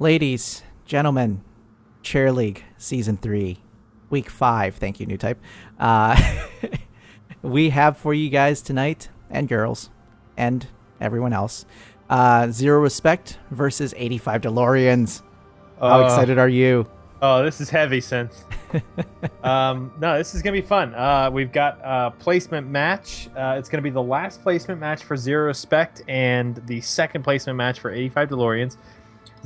Ladies, gentlemen, Chair League Season 3, Week 5. Thank you, new type. We have for you guys tonight, and girls, and everyone else, Zero Respect versus 85 DeLoreans. How excited are you? Oh, this is heavy, Synth. No, this is going to be fun. We've got a placement match. It's going to be the last placement match for Zero Respect and the second placement match for 85 DeLoreans.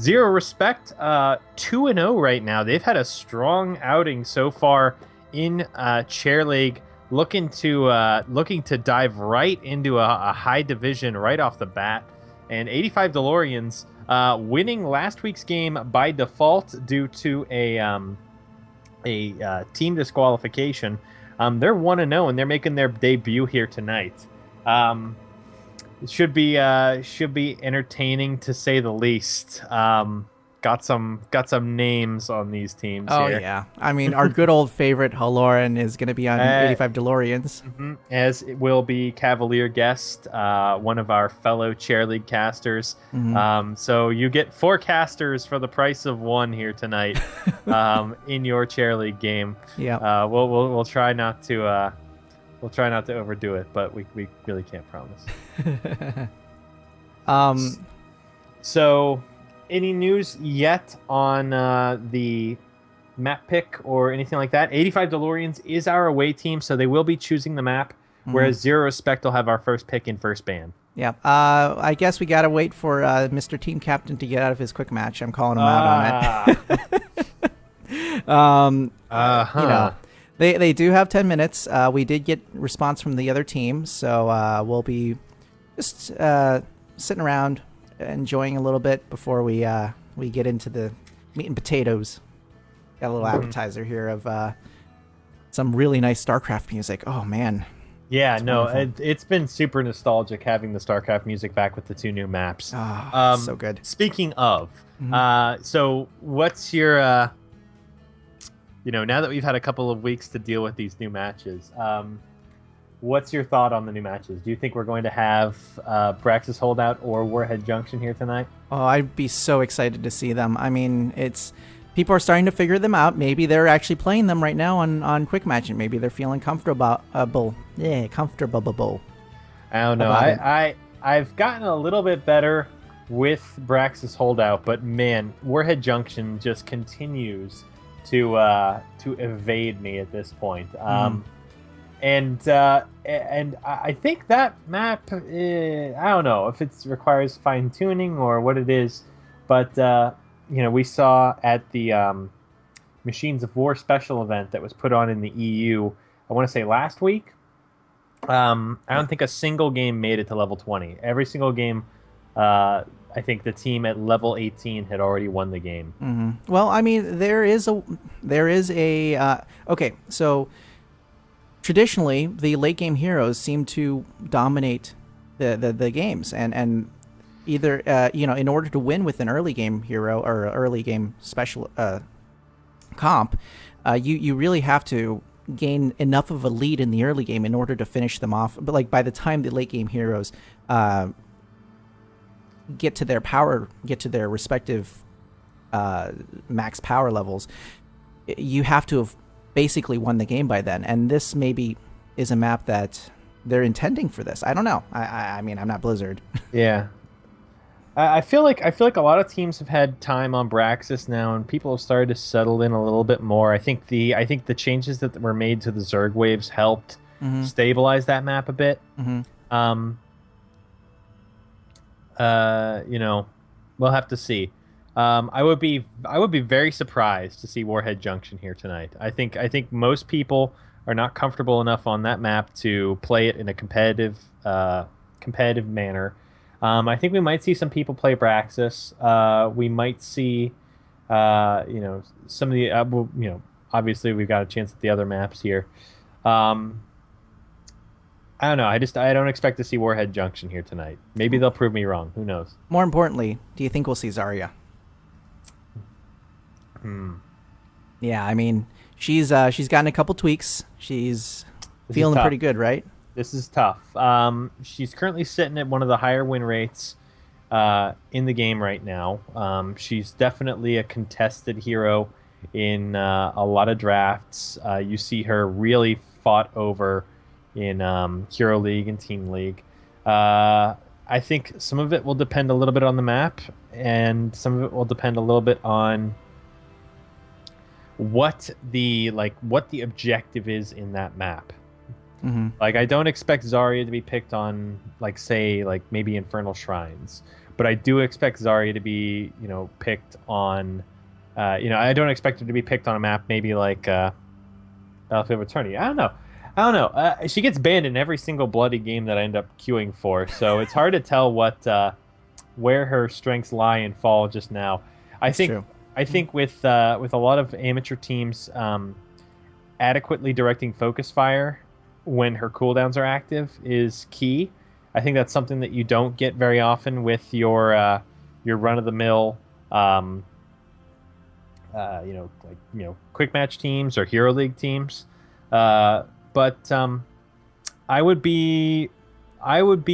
Zero Respect, 2-0 right now. They've had a strong outing so far in Chair League, looking to dive right into a high division right off the bat. And 85 DeLoreans winning last week's game by default due to a team disqualification. They're 1-0 and they're making their debut here tonight. It should be entertaining to say the least. Got some names on these teams here. Oh, yeah. I mean, our good old favorite, Haloran, is going to be on 85 DeLoreans. Mm-hmm. As it will be Cavalier Guest, one of our fellow Chair League casters. Mm-hmm. So you get 4 casters for the price of 1 here tonight in your Chair League game. Yeah. We'll try not to overdo it, but we really can't promise. So, any news yet on the map pick or anything like that? 85 DeLoreans is our away team, so they will be choosing the map, whereas Zero Respect will have our first pick in first ban. Yeah. I guess we got to wait for Mr. Team Captain to get out of his quick match. I'm calling him out on it. You know, they do have 10 minutes. We did get response from the other team, so we'll be just sitting around enjoying a little bit before we get into the meat and potatoes. Got a little appetizer here of some really nice StarCraft music. Oh man. Yeah, no, it's been super nostalgic having the StarCraft music back with the 2 new maps. Oh, so good. Speaking of, so what's your, now that we've had a couple of weeks to deal with these new matches, what's your thought on the new matches? Do you think we're going to have Braxis Holdout or Warhead Junction here tonight? Oh, I'd be so excited to see them. I mean, people are starting to figure them out. Maybe they're actually playing them right now on Quick Match, and maybe they're feeling comfortable. Comfortable. I don't know. I've gotten a little bit better with Braxis Holdout, but man, Warhead Junction just continues to evade me at this point. And I think that map, I don't know if it requires fine tuning or what it is, but we saw at the Machines of War special event that was put on in the EU, I want to say last week. I don't think a single game made it to level 20. Every single game, I think the team at level 18 had already won the game. Mm-hmm. Well, I mean, there is a okay, so traditionally, the late game heroes seem to dominate the games, and either in order to win with an early game hero or early game special comp, you really have to gain enough of a lead in the early game in order to finish them off. But like by the time the late game heroes get to their respective max power levels, you have to have basically won the game by then, and this maybe is a map that they're intending for this. I don't know. I mean, I'm not Blizzard. Yeah, I feel like a lot of teams have had time on Braxis now, and people have started to settle in a little bit more. I think the changes that were made to the Zerg waves helped stabilize that map a bit. We'll have to see. I would be very surprised to see Warhead Junction here tonight. I think most people are not comfortable enough on that map to play it in a competitive manner. I think we might see some people play Braxis. We might see, some of the, obviously we've got a chance at the other maps here. I don't know. I don't expect to see Warhead Junction here tonight. Maybe they'll prove me wrong. Who knows? More importantly, do you think we'll see Zarya? Yeah, I mean, she's gotten a couple tweaks. She's feeling pretty good, right? This is tough. She's currently sitting at one of the higher win rates in the game right now. She's definitely a contested hero in a lot of drafts. You see her really fought over in Hero League and Team League. I think some of it will depend a little bit on the map, and some of it will depend a little bit on what the objective is in that map. Mm-hmm. Like, I don't expect Zarya to be picked on, like, say, like maybe Infernal Shrines, but I do expect Zarya to be, picked on. I don't expect her to be picked on a map maybe like Battlefield of Eternity. I don't know. She gets banned in every single bloody game that I end up queuing for, so it's hard to tell where her strengths lie and fall just now. That's true. I think with a lot of amateur teams, adequately directing focus fire when her cooldowns are active is key. I think that's something that you don't get very often with your run of the mill, quick match teams or Hero League teams. But I would be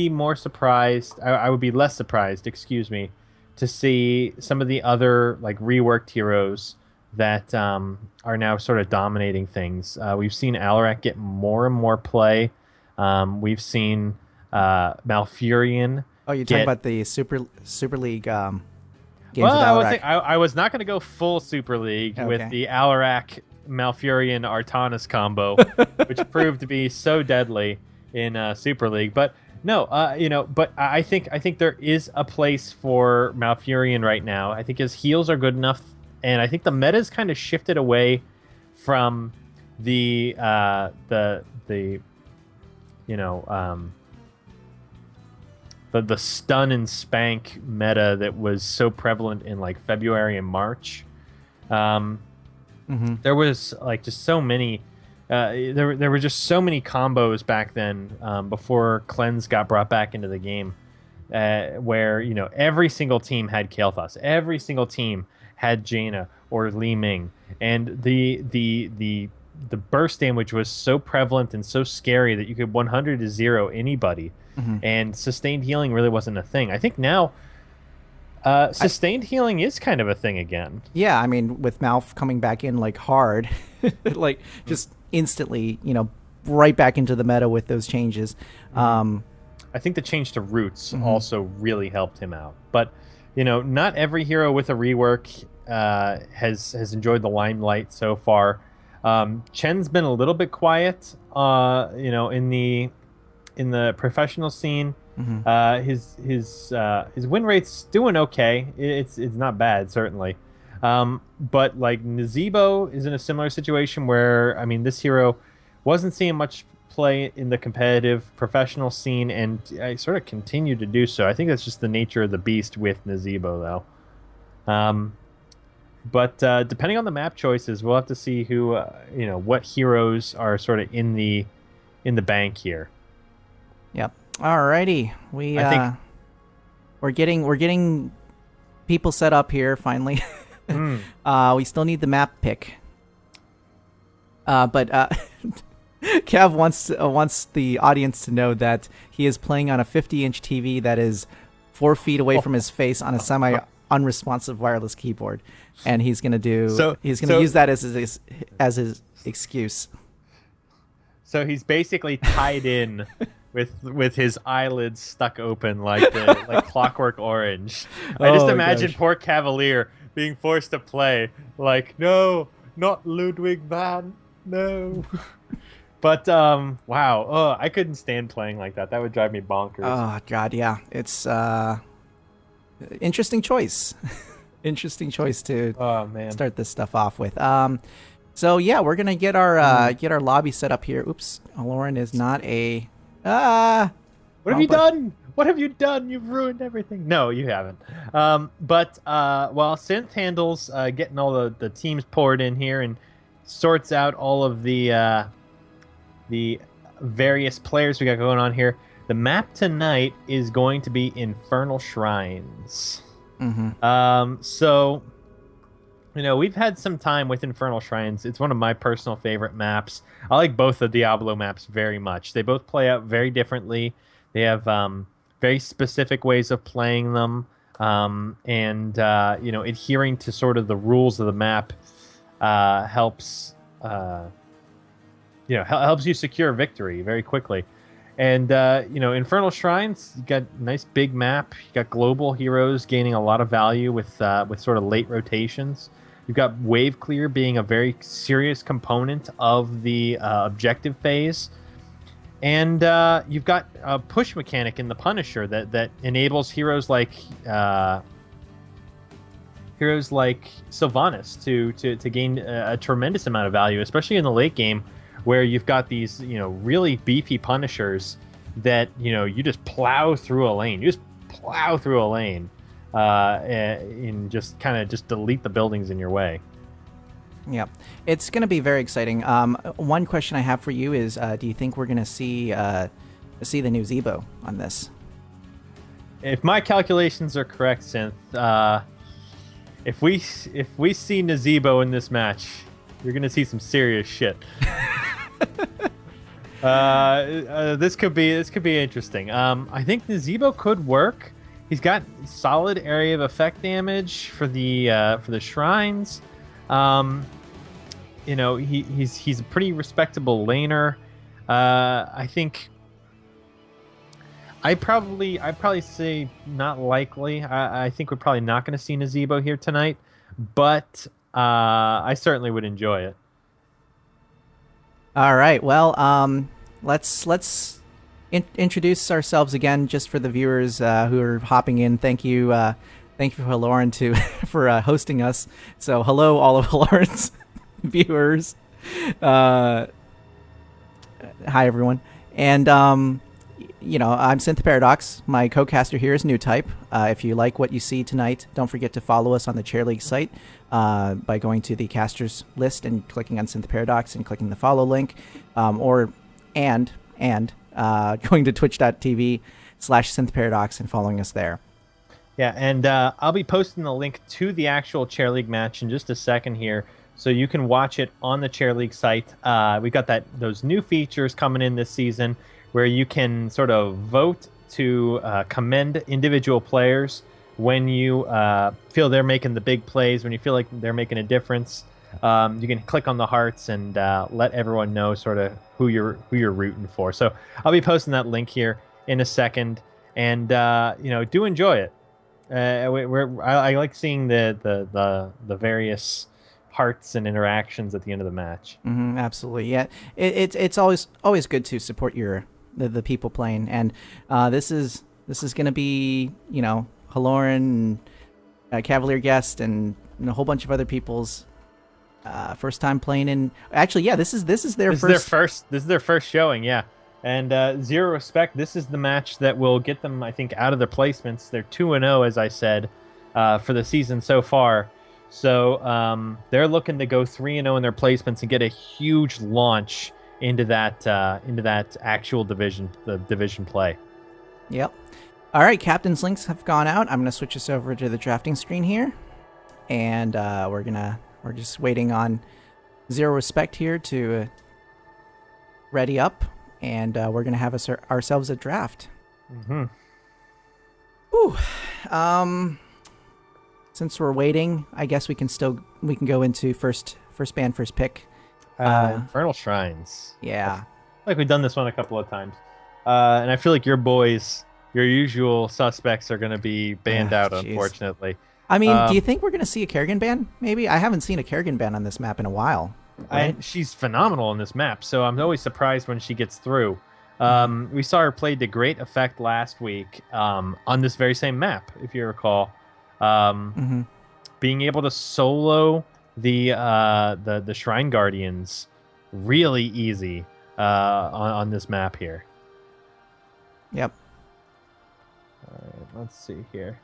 more surprised. I would be less surprised, excuse me, to see some of the other like reworked heroes that are now sort of dominating things. We've seen Alarak get more and more play. We've seen Malfurion. Oh, you're talking about the Super League games well, with Alarak. I was not going to go full Super League with the Alarak Malfurion Artanis combo, which proved to be so deadly in Super League. But no, but I think there is a place for Malfurion right now. I think his heals are good enough, and I think the meta's kind of shifted away from the stun and spank meta that was so prevalent in like February and March. There was like just so many. There were just so many combos back then before Cleanse got brought back into the game, where every single team had Kael'thas, every single team had Jaina or Li Ming, and the burst damage was so prevalent and so scary that you could 100 to 0 anybody, and sustained healing really wasn't a thing. I think now sustained healing is kind of a thing again. Yeah, I mean, with Malf coming back in like hard, like just instantly, right back into the meta with those changes. I think the change to roots also really helped him out. But, not every hero with a rework has enjoyed the limelight so far. Chen's been a little bit quiet, in the professional scene. His win rate's doing okay. It's not bad, certainly. But like Nazeebo is in a similar situation where, I mean, this hero wasn't seeing much play in the competitive professional scene, and I sort of continue to do so. I think that's just the nature of the beast with Nazeebo, though. But depending on the map choices, we'll have to see who, what heroes are sort of in the bank here. Yep. Alrighty, we're getting people set up here finally. We still need the map pick, but Cav wants the audience to know that he is playing on a 50-inch TV that is 4 feet away from his face on a semi-unresponsive wireless keyboard, and he's gonna use that as his excuse. So he's basically tied in with his eyelids stuck open like Clockwork Orange. I just imagine poor Cavalier being forced to play like, no, not Ludwig van, no. But wow, I couldn't stand playing like that. That would drive me bonkers. Oh god, yeah, it's interesting choice. Interesting choice to start this stuff off with. So yeah, we're gonna get our lobby set up here. Oops, Lauren is not a. What have you done? What have you done? You've ruined everything. No, you haven't. But while Synth handles getting all the teams poured in here and sorts out all of the various players we got going on here, the map tonight is going to be Infernal Shrines. So, we've had some time with Infernal Shrines. It's one of my personal favorite maps. I like both the Diablo maps very much. They both play out very differently. They have very specific ways of playing them. and adhering to sort of the rules of the map helps helps you secure victory very quickly. And Infernal Shrines, you got a nice big map. You got global heroes gaining a lot of value with sort of late rotations. You've got wave clear being a very serious component of the objective phase. And you've got a push mechanic in the Punisher that enables heroes like Sylvanas to gain a tremendous amount of value, especially in the late game, where you've got these really beefy Punishers that you just plow through a lane. You just plow through a lane, and just kind of just delete the buildings in your way. Yeah, it's going to be very exciting. One question I have for you is, do you think we're going to see the new Zebo on this? If my calculations are correct, Synth, if we see Nazebo in this match, you're going to see some serious shit. This could be interesting. I think Nazebo could work. He's got solid area of effect damage for the shrines. He's a pretty respectable laner. I think I'd probably say not likely. I think we're probably not going to see Nazebo here tonight, but I certainly would enjoy it. All right. Well, let's introduce ourselves again, just for the viewers who are hopping in. Thank you for Lauren for hosting us. So hello, all of Lauren's viewers. Hi everyone. And I'm Synth Paradox. My co-caster here is New Type. If you like what you see tonight, don't forget to follow us on the Chair League site by going to the casters list and clicking on Synth Paradox and clicking the follow link, or going to twitch.tv/Synth Paradox and following us there. Yeah, and I'll be posting the link to the actual Chair League match in just a second here, so you can watch it on the Chair League site. We've got those new features coming in this season, where you can sort of vote to commend individual players when you feel they're making the big plays, when you feel like they're making a difference. You can click on the hearts and let everyone know sort of who you're rooting for. So I'll be posting that link here in a second, and do enjoy it. I like seeing the various hearts and interactions at the end of the match. Mm-hmm, absolutely, yeah. It's always good to support the people playing, and this is going to be Haloran and Cavalier Guest and a whole bunch of other people's first time playing in. Actually, yeah, this is their first showing, yeah. And Zero Respect, this is the match that will get them, I think, out of their placements. They're 2-0, as I said, for the season so far. So they're looking to go 3-0 in their placements and get a huge launch into that actual division play. Yep. All right, captain's links have gone out. I'm going to switch us over to the drafting screen here, and we're just waiting on Zero Respect here to ready up, and we're going to have ourselves a draft. Mm-hmm. Ooh. Since we're waiting, I guess we can go into first band, first pick. Infernal Shrines. Yeah. Like we've done this one a couple of times. And I feel like your boys, your usual suspects, are going to be banned out, geez. Unfortunately. I mean, do you think we're going to see a Kerrigan ban? Maybe. I haven't seen a Kerrigan ban on this map in a while. Right? She's phenomenal on this map, so I'm always surprised when she gets through. We saw her play to great effect last week on this very same map, if you recall. Being able to solo the Shrine Guardians really easy on this map here. Yep. All right, let's see here.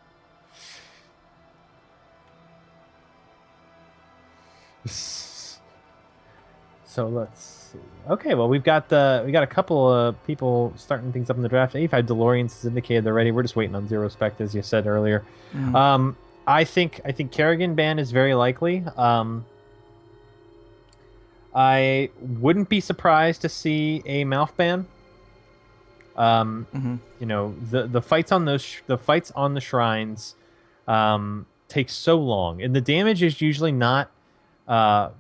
So let's see. Okay, well we've got a couple of people starting things up in the draft. 85 DeLoreans has indicated they're ready. We're just waiting on Zero Respect, as you said earlier. I think Kerrigan ban is very likely. I wouldn't be surprised to see a mouth ban. The fights on the shrines takes so long, and the damage is usually not, uh,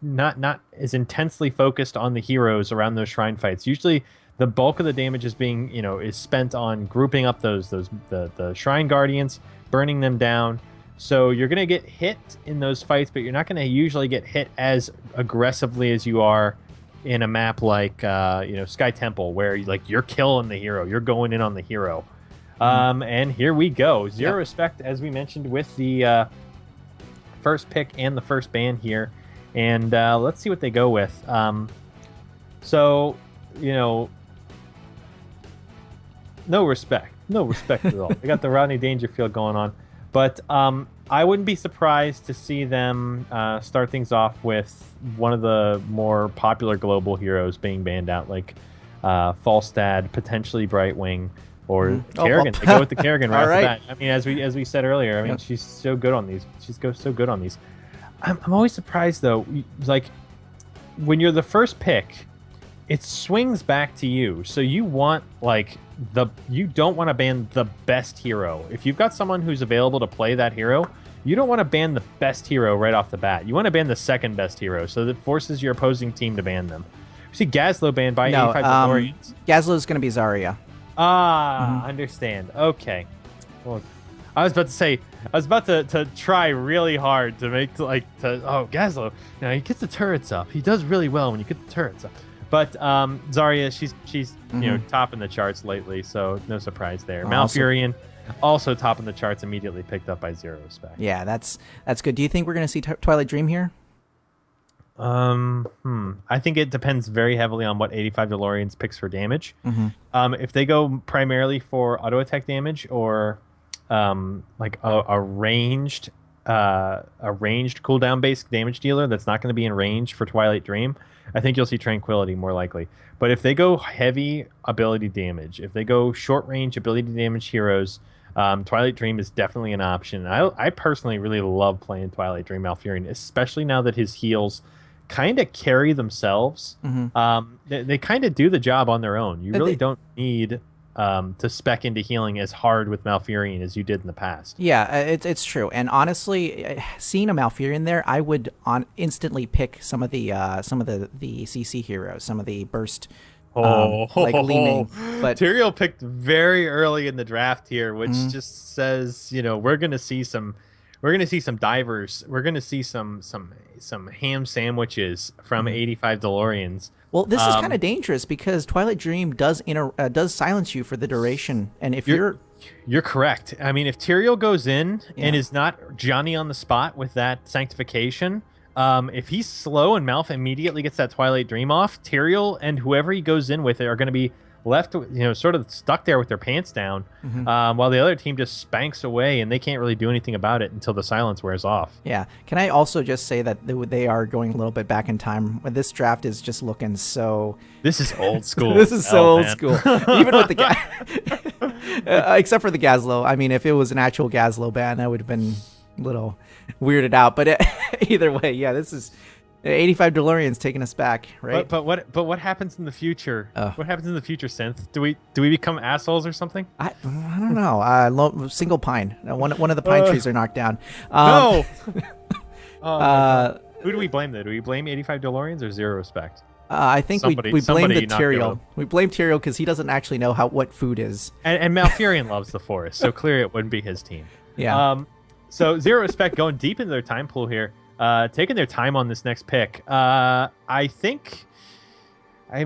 not as intensely focused on the heroes around those shrine fights. Usually, the bulk of the damage is being, is spent on grouping up the shrine guardians, burning them down. So you're gonna get hit in those fights, but you're not gonna usually get hit as aggressively as you are in a map like Sky Temple, where you're killing the hero, you're going in on the hero. And here we go. Zero Respect, as we mentioned, with the first pick and the first ban here. And let's see what they go with. So, no respect. No respect at all. They got the Rodney Dangerfield going on. But I wouldn't be surprised to see them start things off with one of the more popular global heroes being banned out, like Falstad, potentially Brightwing, or Kerrigan. They go with the Kerrigan right off the bat. I mean, as we said earlier, I mean, she's so good on these. She's so good on these. I'm always surprised though, like when you're the first pick, it swings back to you. So you want you don't want to ban the best hero. If you've got someone who's available to play that hero, you don't want to ban the best hero right off the bat. You want to ban the second best hero, so that forces your opposing team to ban them. You see Gazlo banned by 85 DeLoreans. Gazlo's going to be Zarya. Understand. Okay. Well, I was about to try really hard to make Gazlo. He gets the turrets up. He does really well when you get the turrets up. But Zarya, she's topping the charts lately, so no surprise there. Malfurion, also topping the charts, immediately picked up by Zero Respect. Yeah, that's good. Do you think we're going to see Twilight Dream here? I think it depends very heavily on what 85 DeLoreans picks for damage. If they go primarily for auto attack damage or a ranged cooldown based damage dealer that's not going to be in range for Twilight Dream, I think you'll see Tranquility more likely. But if they go heavy ability damage, if they go short range ability damage heroes, Twilight Dream is definitely an option. I personally really love playing Twilight Dream Malfurion, especially now that his heals kind of carry themselves. They kind of do the job on their own. You really don't need to spec into healing as hard with Malfurion as you did in the past. Yeah, it's true. And honestly, seeing a Malfurion there, I would instantly pick some of the CC heroes, some of the burst. Like Li Ming. But Tyrael picked very early in the draft here, which just says, we're gonna see some divers. We're gonna see some ham sandwiches from 85 DeLoreans. Well, this is kind of dangerous because Twilight Dream does silence you for the duration, and if you're correct. I mean, if Tyrael goes in and is not Johnny on the spot with that sanctification, if he's slow and Malf immediately gets that Twilight Dream off, Tyrael and whoever he goes in with are going to be left, sort of stuck there with their pants down, while the other team just spanks away and they can't really do anything about it until the silence wears off. Yeah. Can I also just say that they are going a little bit back in time? This draft is just looking so... This is old school. This is so old school. Even with the... except for the Gazlo. I mean, if it was an actual Gazlo ban, I would have been a little weirded out. But either way, yeah, this is... 85 DeLoreans taking us back, right? But what happens in the future? What happens in the future, Synth? Do we become assholes or something? I don't know. Single pine. One of the pine trees are knocked down. No. Who do we blame though? Do we blame 85 DeLoreans or Zero Respect? I think we blame the Tyrael. We blame Tyrael because he doesn't actually know what food is. And Malfurion loves the forest, so clearly it wouldn't be his team. Yeah. So Zero Respect going deep into their time pool here. Taking their time on this next pick. I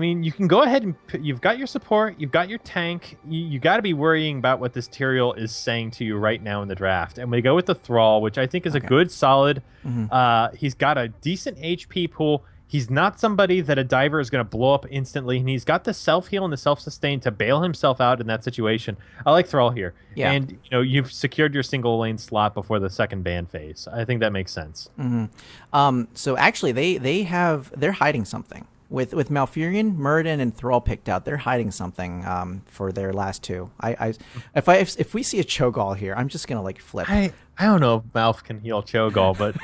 mean, you can go ahead and you've got your support, you've got your tank. You got to be worrying about what this Tyrael is saying to you right now in the draft. And we go with the Thrall, which I think is a good, solid. He's got a decent HP pool. He's not somebody that a diver is going to blow up instantly, and he's got the self-heal and the self-sustain to bail himself out in that situation. I like Thrall here. Yeah. And you've secured your single lane slot before the second ban phase. I think that makes sense. So actually, they're hiding something. With Malfurion, Muradin, and Thrall picked out, they're hiding something for their last two. If we see a Cho'Gall here, I'm just gonna flip. I don't know if Malf can heal Cho'Gall, but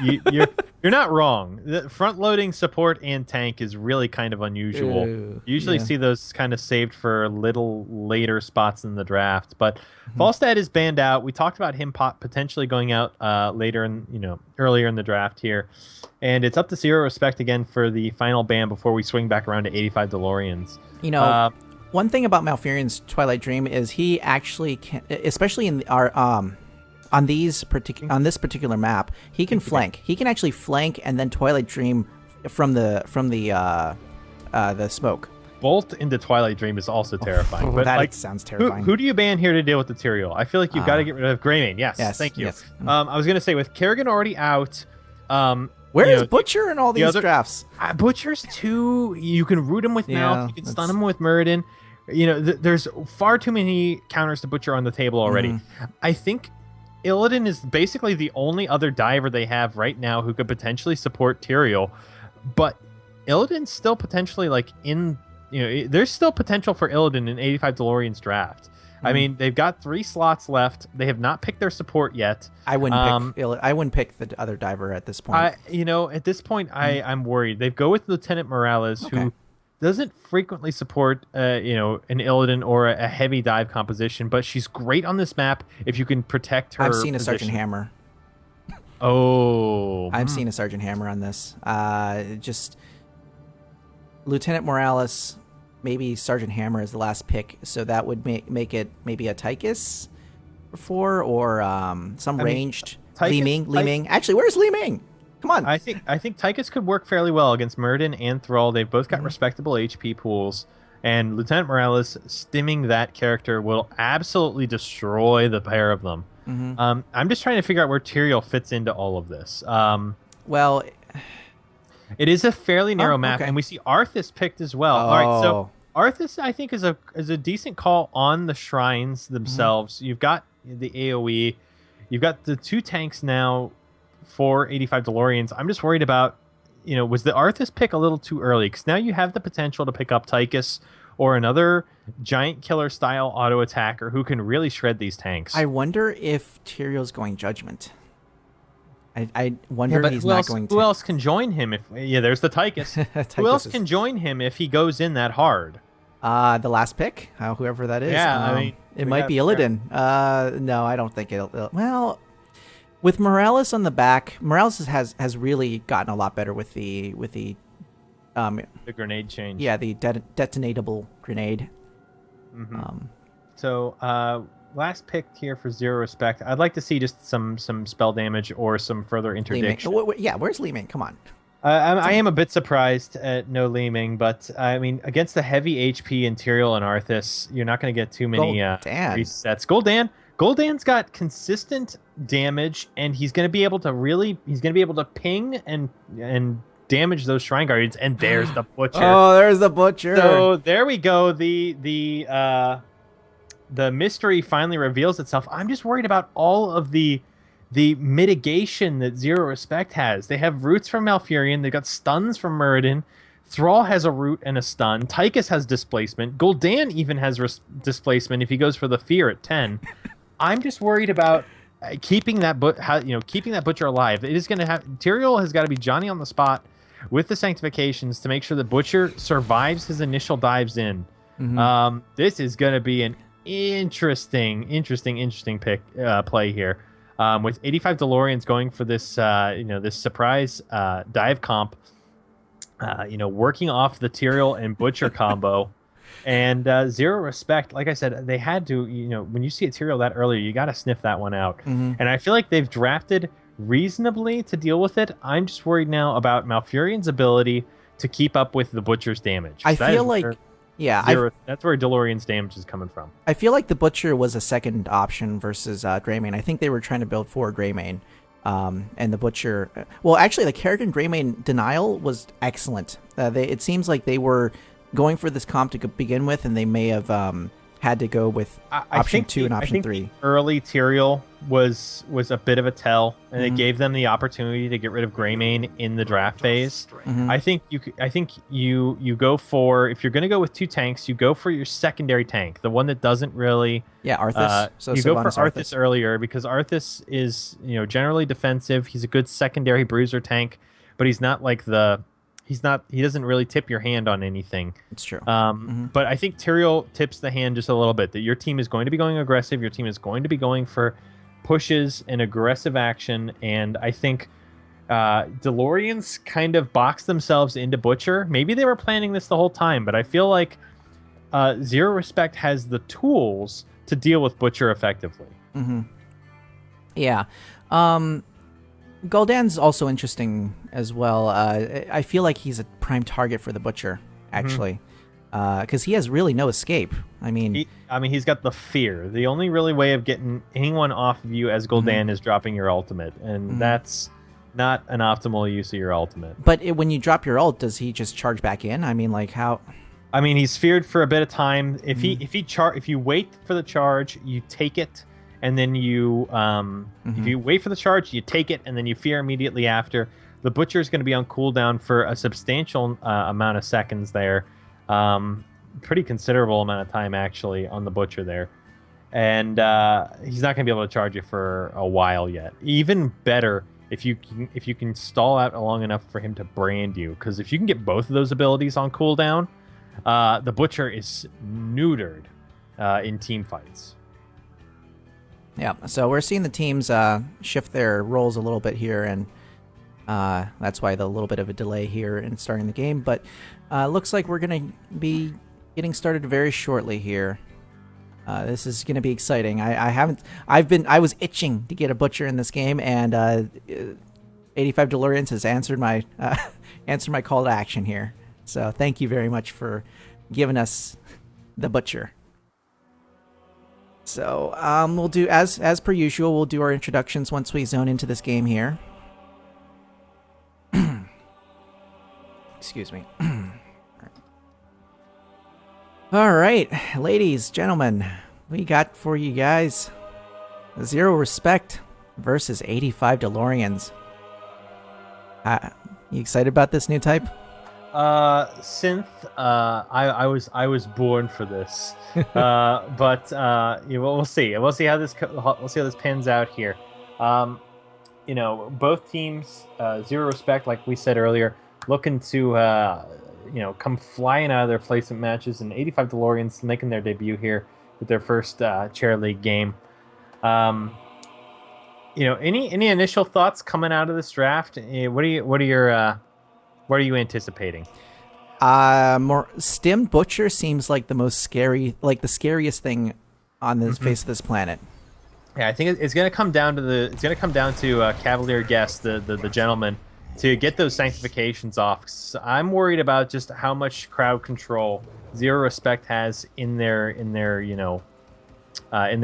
You're not wrong. The front-loading support and tank is really kind of unusual. You usually see those kind of saved for little later spots in the draft. But Falstad is banned out. We talked about him potentially going out later earlier in the draft here. And it's up to Zero Respect again for the final ban before we swing back around to 85 DeLoreans. One thing about Malfurion's Twilight Dream is he actually can, especially in our on this particular map, he can flank. He can actually flank and then Twilight Dream from the smoke. Bolt into Twilight Dream is also terrifying. But that sounds terrifying. Who do you ban here to deal with the Tyrael? I feel like you've got to get rid of Greymane. Yes, thank you. Yes. I was going to say, with Kerrigan already out... Where is Butcher in all these drafts? Butcher's too... You can root him with Mouth. You can stun him with Muradin. There's far too many counters to Butcher on the table already. I think Illidan is basically the only other diver they have right now who could potentially support Tyrael. But Illidan's still potentially there's still potential for Illidan in 85 DeLorean's draft. I mean, they've got 3 slots left. They have not picked their support yet. I wouldn't pick the other diver at this point. At this point, I'm worried. They go with Lieutenant Morales, who doesn't frequently support, an Illidan or a heavy dive composition, but she's great on this map if you can protect her. I've seen a Sergeant Hammer. I've seen a Sergeant Hammer on this. Just Lieutenant Morales, maybe Sergeant Hammer is the last pick, so that would make it maybe a Tychus or some ranged Li Ming. Actually, where's Li Ming? Come on. I think Tychus could work fairly well against Muradin and Thrall. They've both got respectable HP pools, and Lieutenant Morales stimming that character will absolutely destroy the pair of them. I'm just trying to figure out where Tyrael fits into all of this. It is a fairly narrow map, and we see Arthas picked as well. All right, so Arthas, I think, is a decent call on the shrines themselves. You've got the AoE. You've got the 2 tanks now for 85 DeLoreans. I'm just worried about, was the Arthas pick a little too early? Because now you have the potential to pick up Tychus or another giant killer style auto attacker who can really shred these tanks. I wonder if Tyrion's going Judgment. I wonder if he's not going to. Who else can join him? There's the Tychus. Who else can join him if he goes in that hard? The last pick, whoever that is. Yeah, it might be Illidan. No, I don't think it'll. Well, with Morales on the back, Morales has really gotten a lot better with the grenade change. Yeah, the detonatable grenade. Last pick here for Zero Respect. I'd like to see just some spell damage or some further interdiction. Where's Li Ming? Come on. I am a bit surprised at no Li Ming, but I mean, against the heavy HP in Tyrael and Arthas, you're not going to get too many resets. Gul'dan's got consistent damage, and he's going to be able to ping and damage those Shrine Guardians. And there's the Butcher. Oh, there's the Butcher. So there we go. The mystery finally reveals itself. I'm just worried about all of the mitigation that Zero Respect has. They have roots from Malfurion. They've got stuns from Muradin. Thrall has a root and a stun. Tychus has displacement. Gul'dan even has displacement if he goes for the fear at 10. I'm just worried about keeping that Butcher alive. It is going to have Tyrael has got to be Johnny on the spot with the sanctifications to make sure the Butcher survives his initial dives in. This is going to be an interesting pick play here, with 85 DeLoreans going for this this surprise dive comp, working off the Tyrael and Butcher combo, and Zero Respect. Like I said, they had to, when you see a Tyrael that early, you got to sniff that one out. And I feel like they've drafted reasonably to deal with it. I'm just worried now about Malfurion's ability to keep up with the Butcher's damage. I feel like. That's where DeLorean's damage is coming from. I feel like the Butcher was a second option versus Greymane. I think they were trying to build for Greymane, and the Butcher. Well, actually, the Kerrigan Greymane denial was excellent. It seems like they were going for this comp to begin with, and they may have had to go with option 2 and option 3. The early Tyrael was a bit of a tell, and it gave them the opportunity to get rid of Greymane in the draft phase. I think you go for, if you're going to go with 2 tanks, you go for your secondary tank, the one that doesn't really Arthas. You go for Arthas earlier because Arthas is generally defensive. He's a good secondary bruiser tank. but he's not like he doesn't really tip your hand on anything. It's true. But I think Tyrael tips the hand just a little bit, that your team is going to be going aggressive. Your team is going to be going for pushes and aggressive action. And I think DeLoreans kind of boxed themselves into Butcher. Maybe they were planning this the whole time, but I feel like Zero Respect has the tools to deal with Butcher effectively. Yeah. Gul'dan's also interesting as well. I feel like he's a prime target for the Butcher, actually, because he has really no escape. I mean, he's got the fear. The only really way of getting anyone off of you as Gul'dan is dropping your ultimate, and that's not an optimal use of your ultimate. But when you drop your ult, does he just charge back in? I mean, like how? I mean, he's feared for a bit of time. If if you wait for the charge, you take it. And then you, if you wait for the charge, you take it, and then you fear immediately after. The Butcher is going to be on cooldown for a substantial amount of seconds there. Pretty considerable amount of time, actually, on the Butcher there. And he's not going to be able to charge you for a while yet. Even better if you can stall out long enough for him to brand you. Because if you can get both of those abilities on cooldown, the Butcher is neutered in team fights. Yeah, so we're seeing the teams shift their roles a little bit here, and that's why the little bit of a delay here in starting the game. But looks like we're going to be getting started very shortly here. This is going to be exciting. I was itching to get a Butcher in this game, and 85 DeLoreans has answered my call to action here. So thank you very much for giving us the Butcher. So we'll do as per usual. We'll do our introductions once we zone into this game here. Excuse me. All right, ladies, gentlemen, we got for you guys Zero Respect versus 85 DeLoreans. You excited about this new type? Synth, I was born for this. But we'll see. We'll see how this pans out here. Both teams, Zero Respect, like we said earlier, looking to come flying out of their placement matches, and 85 DeLoreans making their debut here with their first chair league game. Any initial thoughts coming out of this draft? What are you anticipating? More stemmed Butcher seems like the most scary, like the scariest thing on the face of this planet. Yeah, I think it's going to come down to Cavalier Guest, the gentleman, to get those sanctifications off. 'Cause I'm worried about just how much crowd control Zero Respect has in their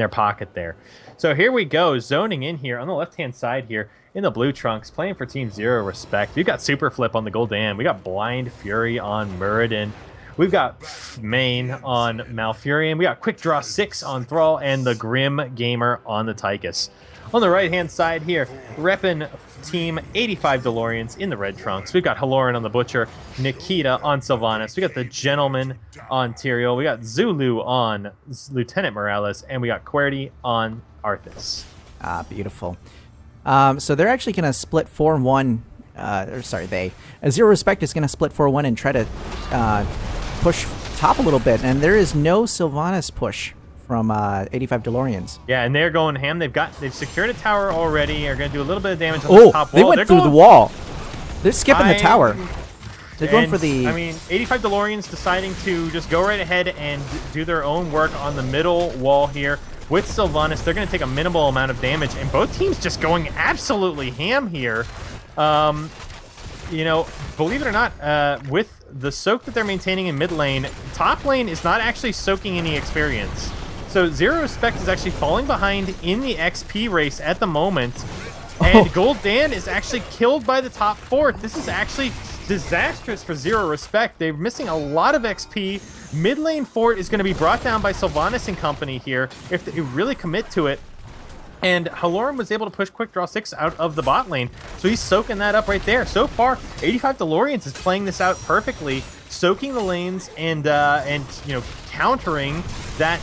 pocket there. So here we go, zoning in here on the left-hand side here in the blue trunks, playing for Team Zero Respect. We've got Super Flip on the Gul'dan. We got Blind Fury on Muradin. We've got Main on Malfurion. We got Quick Draw 6 on Thrall, and the Grim Gamer on the Tychus. On the right-hand side here, repping Team 85 DeLoreans in the red trunks. We've got Haloran on the Butcher, Nikita on Sylvanas. We got the Gentleman on Tyrael. We got Zulu on Lieutenant Morales, and we got QWERTY on Arthas. Beautiful. So they're actually going to split 4-1. Zero Respect is going to split 4-1 and try to push top a little bit. And there is no Sylvanas push from 85 DeLoreans. Yeah, and they're going ham. They've secured a tower already. They're going to do a little bit of damage on the top wall. They went through the wall. They're skipping the tower. They're going for the... 85 DeLoreans deciding to just go right ahead and do their own work on the middle wall here. With Sylvanas, they're going to take a minimal amount of damage, and both teams just going absolutely ham here. Believe it or not, with the soak that they're maintaining in mid lane, top lane is not actually soaking any experience. So Zero Respect is actually falling behind in the XP race at the moment, and Gul'dan is actually killed by the top fort. This is actually disastrous for Zero Respect. They're missing a lot of XP. Mid lane fort is going to be brought down by Sylvanas and company here if they really commit to it. And Haloran was able to push Quick Draw 6 out of the bot lane, so he's soaking that up right there. So far, 85 DeLoreans is playing this out perfectly, soaking the lanes and countering that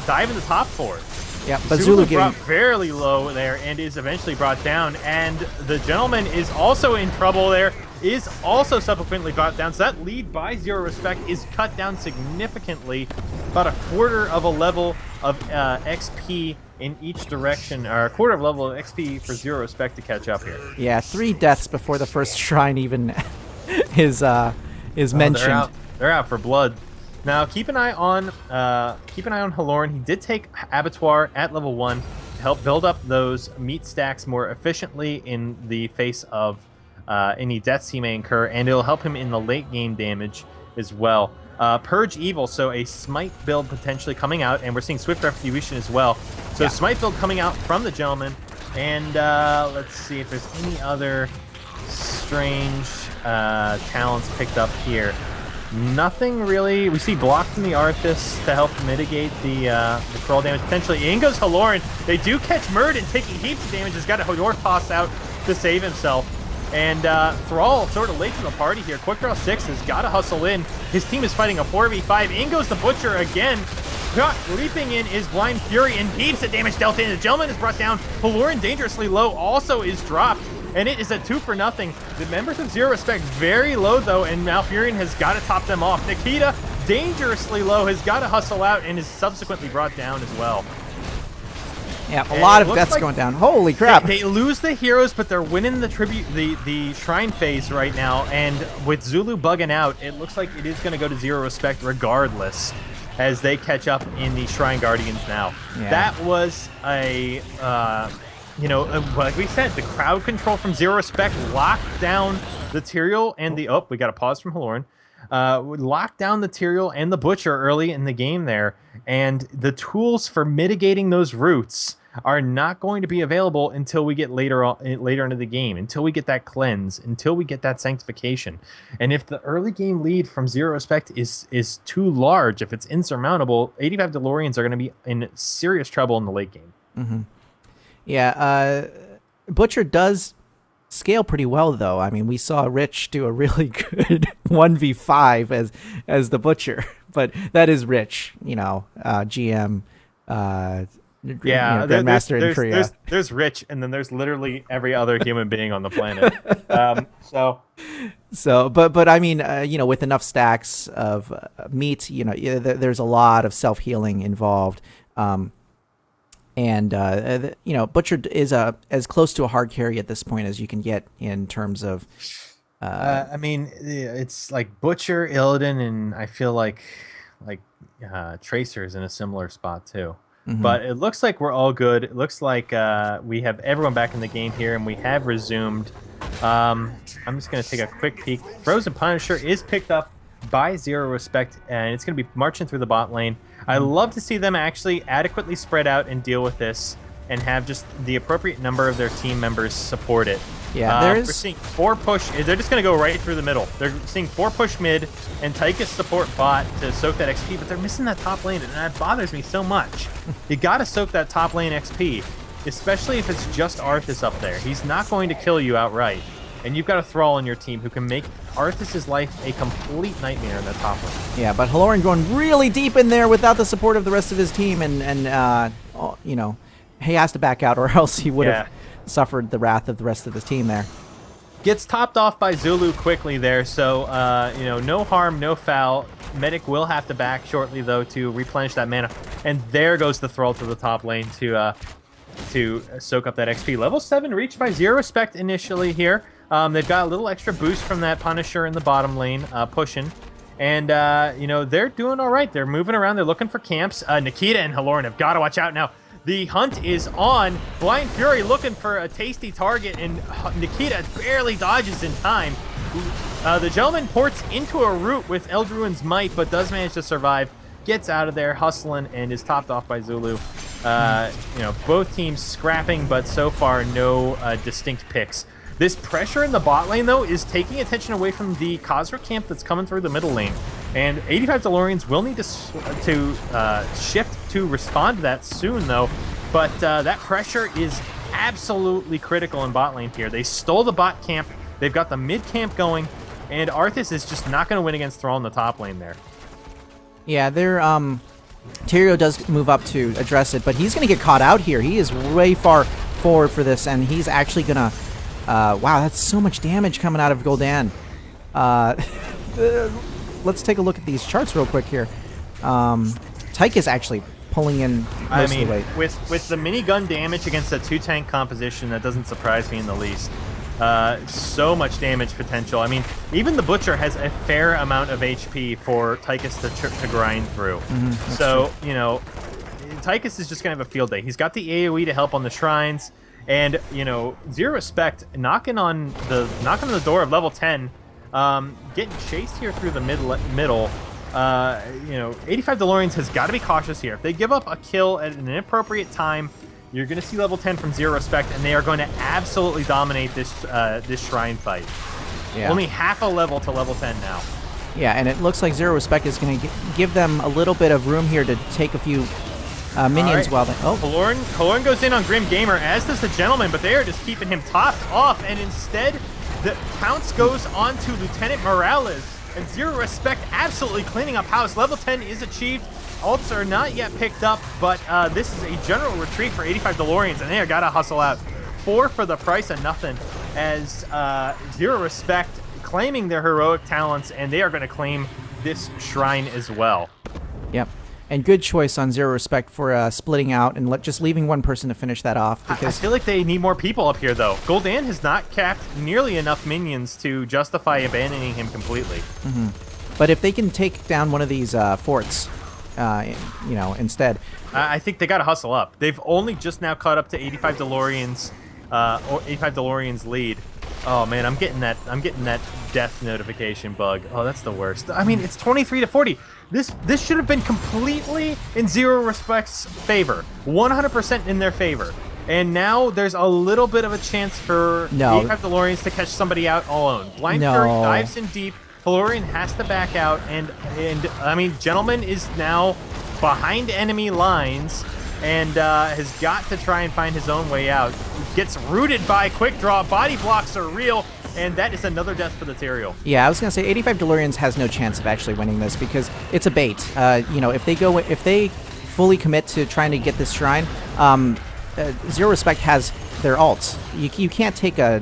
dive in the top fort. Yeah, but Zulu Zulu brought fairly low there and is eventually brought down. And the gentleman is also in trouble there, is also subsequently brought down. So that lead by Zero Respect is cut down significantly, about a quarter of a level of XP in each direction, or a quarter of a level of XP for Zero Respect to catch up here. Yeah, 3 deaths before the first shrine even is mentioned. They're out for blood. Now keep an eye on Halorn. He did take Abattoir at level 1 to help build up those meat stacks more efficiently in the face of any deaths he may incur, and it'll help him in the late game damage as well. Purge Evil, so a Smite build potentially coming out, and we're seeing Swift Retribution as well. So Smite build coming out from the gentleman, and let's see if there's any other strange talents picked up here. Nothing really. We see block from the Arthas to help mitigate the crawl damage potentially. In goes Halorn. They do catch Murden taking heaps of damage. Has got a Hodor toss out to save himself. And Thrall sort of late to the party here. Quick Draw 6 has got to hustle in. His team is fighting a 4v5. In goes the Butcher again. Leaping in is Blind Fury and heaps of damage dealt in. The gentleman is brought down. Halorn dangerously low also is dropped. And it is a 2-for-0. The members of Zero Respect very low, though, and Malfurion has got to top them off. Nikita, dangerously low, has got to hustle out and is subsequently brought down as well. Yeah, a lot of deaths going down. Holy crap. They lose the heroes, but they're winning the tribute, the shrine phase right now. And with Zulu bugging out, it looks like it is going to go to Zero Respect regardless as they catch up in the Shrine Guardians now. Yeah. That was a... like we said, the crowd control from Zero Respect locked down the Tyrael and the... Oh, we got a pause from Halorn. Locked down the Tyrael and the Butcher early in the game there. And the tools for mitigating those roots are not going to be available until we get later into the game, until we get that cleanse, until we get that sanctification. And if the early game lead from Zero Respect is too large, if it's insurmountable, 85 DeLoreans are going to be in serious trouble in the late game. Mm-hmm. Yeah, Butcher does scale pretty well, though. I mean, we saw Rich do a really good 1v5 as the Butcher, but that is Rich, GM, Grandmaster in Korea. There's Rich, and then there's literally every other human being on the planet. But I mean, with enough stacks of meat, there's a lot of self-healing involved. Butcher is as close to a hard carry at this point as you can get in terms of. I mean, it's like Butcher, Illidan, and I feel like Tracer's in a similar spot too. Mm-hmm. But it looks like we're all good. It looks like we have everyone back in the game here, and we have resumed. I'm just going to take a quick peek. Frozen Punisher is picked up by Zero Respect, and it's going to be marching through the bot lane. I love to see them actually adequately spread out and deal with this and have just the appropriate number of their team members support it. Yeah, we're seeing 4 push. They're just going to go right through the middle. They're seeing 4 push mid and Tychus support bot to soak that XP, but they're missing that top lane, and that bothers me so much. You got to soak that top lane XP, especially if it's just Arthas up there. He's not going to kill you outright. And you've got a Thrall on your team who can make Arthas' life a complete nightmare in the top lane. Yeah, but Halorn going really deep in there without the support of the rest of his team, and he has to back out, or else he would have suffered the wrath of the rest of the team there. Gets topped off by Zulu quickly there, so no harm, no foul. Medic will have to back shortly though to replenish that mana, and there goes the Thrall to the top lane to soak up that XP. Level 7 reached by Zero Respect initially here. They've got a little extra boost from that Punisher in the bottom lane, pushing. And, they're doing all right. They're moving around. They're looking for camps. Nikita and Halorn have got to watch out now. The hunt is on. Blind Fury looking for a tasty target, and Nikita barely dodges in time. The gentleman ports into a root with Eldruin's might, but does manage to survive. Gets out of there, hustling, and is topped off by Zulu. Both teams scrapping, but so far no distinct picks. This pressure in the bot lane, though, is taking attention away from the Khazra camp that's coming through the middle lane. And 85 DeLoreans will need to shift to respond to that soon, though. But that pressure is absolutely critical in bot lane here. They stole the bot camp. They've got the mid camp going. And Arthas is just not going to win against Thrall in the top lane there. Yeah, they're Tyrio does move up to address it, but he's going to get caught out here. He is way far forward for this, and he's actually going to... wow, that's so much damage coming out of Gul'dan. Let's take a look at these charts real quick here. Tyke is actually pulling in most of the weight. With the minigun damage against a 2-tank composition, that doesn't surprise me in the least. So much damage potential. I mean, even the Butcher has a fair amount of HP for Tychus to grind through. So, true. You know, Tychus is just going to have a field day. He's got the AoE to help on the shrines, and, you know, Zero Respect knocking on the door of level 10, getting chased here through the middle. You know, 85 DeLoreans has got to be cautious here. If they give up a kill at an inappropriate time, you're going to see level 10 from Zero Respect, and they are going to absolutely dominate this this shrine fight. Yeah. Only half a level to level 10 now. Yeah, and it looks like Zero Respect is going to give them a little bit of room here to take a few minions while they... Oh. Kaloran goes in on Grim Gamer, as does the Gentleman, but they are just keeping him topped off, and instead the pounce goes on to Lieutenant Morales, and Zero Respect absolutely cleaning up house. Level 10 is achieved. Ults are not yet picked up, but this is a general retreat for 85 DeLoreans, and they are gotta hustle out. 4 for the price of nothing, as Zero Respect claiming their heroic talents, and they are going to claim this shrine as well. Yep. And good choice on Zero Respect for splitting out and just leaving one person to finish that off. Because I feel like they need more people up here, though. Gul'dan has not capped nearly enough minions to justify abandoning him completely. But if they can take down one of these forts, you know, instead, I think they got to hustle up. They've only just now caught up to 85 DeLoreans, or 85 DeLoreans lead. Oh man, I'm getting that death notification bug. Oh, that's the worst. I mean, it's 23 to 40. This should have been completely in Zero Respect's favor, 100% in their favor. And now there's a little bit of a chance for 85 DeLoreans to catch somebody out alone. Blind Fury dives in deep. DeLorean has to back out, and I mean, Gentleman is now behind enemy lines and has got to try and find his own way out. Gets rooted by Quick Draw. Body blocks are real, and that is another death for the Tyrael. Yeah, I was gonna say 85 DeLoreans has no chance of actually winning this because it's a bait. You know, if they fully commit to trying to get this shrine, Zero Respect has their ults. You can't take a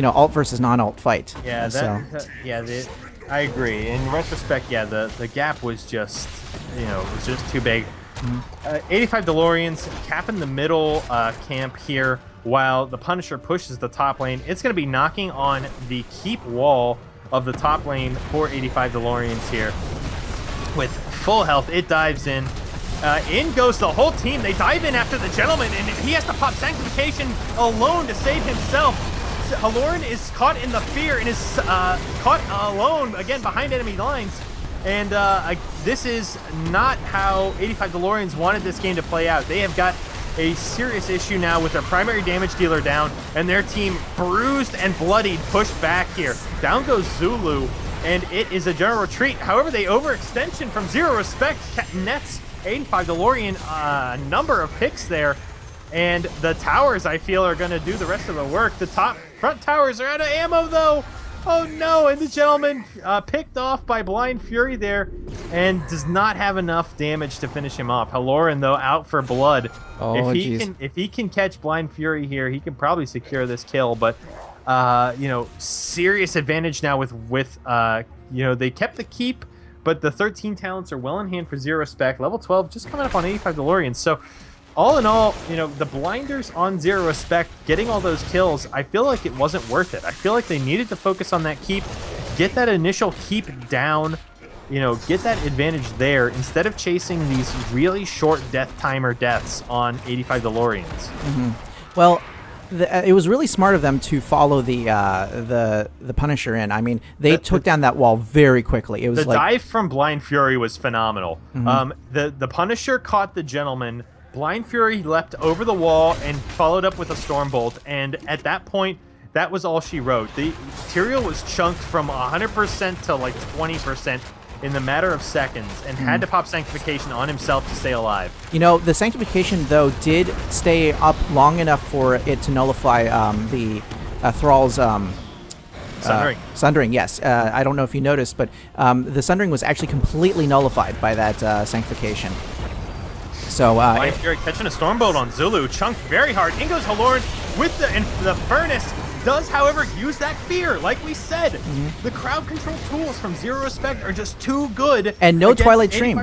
alt versus non-alt fight. Yeah, I agree. In retrospect, yeah, the gap was just, was just too big. 85 DeLoreans capping the middle camp here while the Punisher pushes the top lane. It's going to be knocking on the keep wall of the top lane for 85 DeLoreans here. With full health, it dives in. In goes the whole team. They dive in after the Gentleman, and he has to pop Sanctification alone to save himself. Haloran is caught in the fear and is caught alone again behind enemy lines. And this is not how 85 DeLoreans wanted this game to play out. They have got a serious issue now with their primary damage dealer down, and their team bruised and bloodied pushed back here. Down goes Zulu, and it is a general retreat. However, the overextension from Zero Respect nets 85 DeLorean a number of picks there. And the towers, I feel, are going to do the rest of the work. The front towers are out of ammo, though. Oh, no. And the Gentleman picked off by Blind Fury there and does not have enough damage to finish him off. Haloran, though, out for blood. Oh, if he can catch Blind Fury here, he can probably secure this kill. But, serious advantage now with they kept the keep, but the 13 talents are well in hand for Zero Respect. Level 12 just coming up on 85 DeLoreans. So, all in all, the blinders on Zero Respect, getting all those kills, I feel like it wasn't worth it. I feel like they needed to focus on that keep, get that initial keep down, get that advantage there instead of chasing these really short death timer deaths on 85 DeLoreans. Well, it was really smart of them to follow the Punisher in. I mean, they took down that wall very quickly. It was the dive from Blind Fury was phenomenal. The Punisher caught the Gentleman. Blind Fury leapt over the wall and followed up with a Stormbolt, and at that point, that was all she wrote. The Tyrael was chunked from 100% to like 20% in the matter of seconds, and had to pop Sanctification on himself to stay alive. The Sanctification, though, did stay up long enough for it to nullify the Thrall's... Sundering. Sundering, yes. I don't know if you noticed, but the Sundering was actually completely nullified by that Sanctification. So Lion Fury catching a Stormbolt on Zulu, chunked very hard. In goes Haloran with the Furnace. Does, however, use that fear. Like we said, the crowd control tools from Zero Respect are just too good. And no Twilight Dream.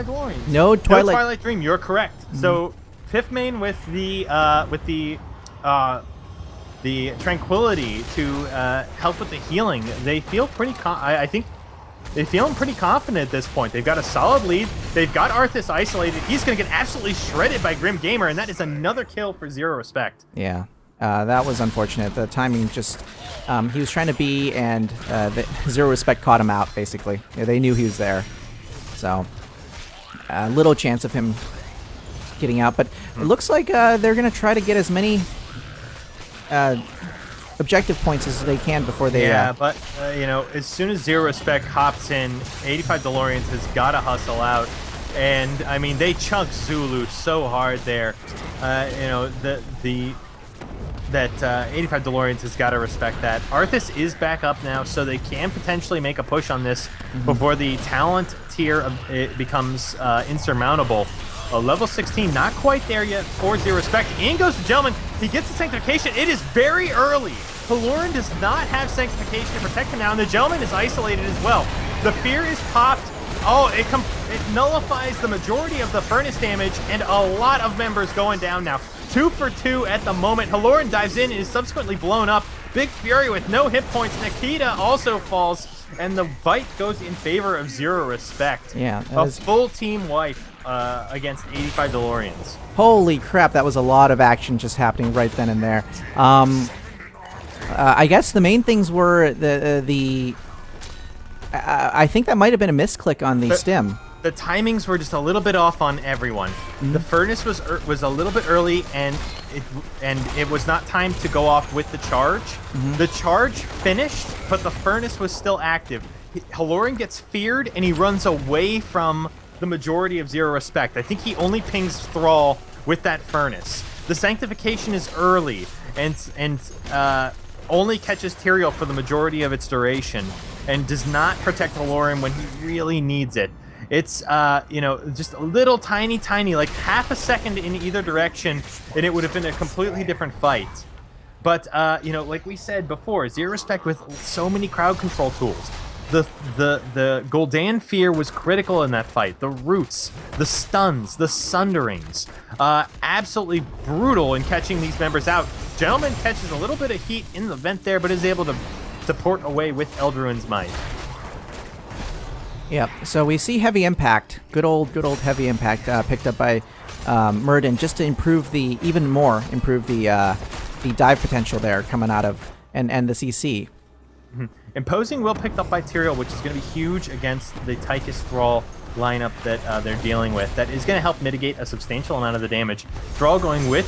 No Twilight Dream. You're correct. So fifth main with the Tranquility to help with the healing. They feel pretty. I think they feel pretty confident at this point. They've got a solid lead. They've got Arthas isolated. He's going to get absolutely shredded by Grim Gamer, and that is another kill for Zero Respect. Yeah. That was unfortunate. The timing just... he was trying to be, and Zero Respect caught him out, basically. Yeah, they knew he was there. So, little chance of him getting out. But it looks like they're going to try to get as many objective points as they can before they... Yeah, but, as soon as Zero Respect hops in, 85 DeLoreans has got to hustle out. And, I mean, they chunked Zulu so hard there. 85 DeLoreans has got to respect that. Arthas is back up now, so they can potentially make a push on this before the talent tier it becomes insurmountable. Level 16, not quite there yet for Zero Respect. In goes the Gentleman. He gets the Sanctification. It is very early. Haloran does not have Sanctification to protect him now, and the Gentleman is isolated as well. The Fear is popped. Oh, it nullifies the majority of the Furnace damage, and a lot of members going down now. 2 for 2 at the moment. Haloran dives in and is subsequently blown up. Big Fury with no hit points. Nikita also falls, and the fight goes in favor of Zero Respect. Yeah, a full team wipe against 85 DeLoreans. Holy crap, that was a lot of action just happening right then and there. I guess the main things were I think that might have been a misclick on the stim. The timings were just a little bit off on everyone. The Furnace was a little bit early, and it was not timed to go off with the charge. The charge finished, but the Furnace was still active. Haloran gets feared, and he runs away from the majority of Zero Respect. I think he only pings Thrall with that Furnace. The Sanctification is early, and only catches Tyrael for the majority of its duration, and does not protect Haloran when he really needs it. It's, just a little tiny, like half a second in either direction, and it would have been a completely different fight. But, like we said before, Zero Respect with so many crowd control tools. The Gul'dan Fear was critical in that fight. The roots, the stuns, the sunderings. Absolutely brutal in catching these members out. Gentleman catches a little bit of heat in the vent there, but is able to port away with Eldraune's might. Yep. So we see Heavy Impact, good old Heavy Impact, picked up by Murden, just to improve the dive potential there coming out of and the CC. Imposing Will picked up by Tyrael, which is going to be huge against the Tychus Thrall lineup that they're dealing with. That is going to help mitigate a substantial amount of the damage. Thrall going with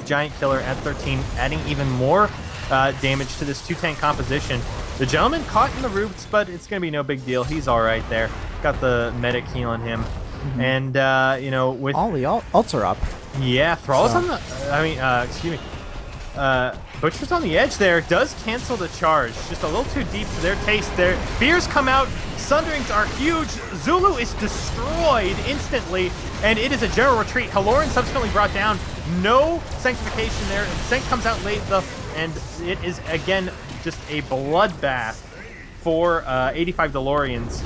Giant Killer at 13, adding even more damage to this 2-tank composition. The Gentleman caught in the roots, but it's going to be no big deal. He's all right there. Got the medic healing him. And, with... All the ults are up. Yeah, Thrall's on the... excuse me. Butcher's on the edge there. Does cancel the charge. Just a little too deep for their taste there. Fears come out. Sunderings are huge. Zulu is destroyed instantly, and it is a general retreat. Haloran subsequently brought down. No Sanctification there. And Sanct comes out late, and it is, again, just a bloodbath for 85 DeLoreans.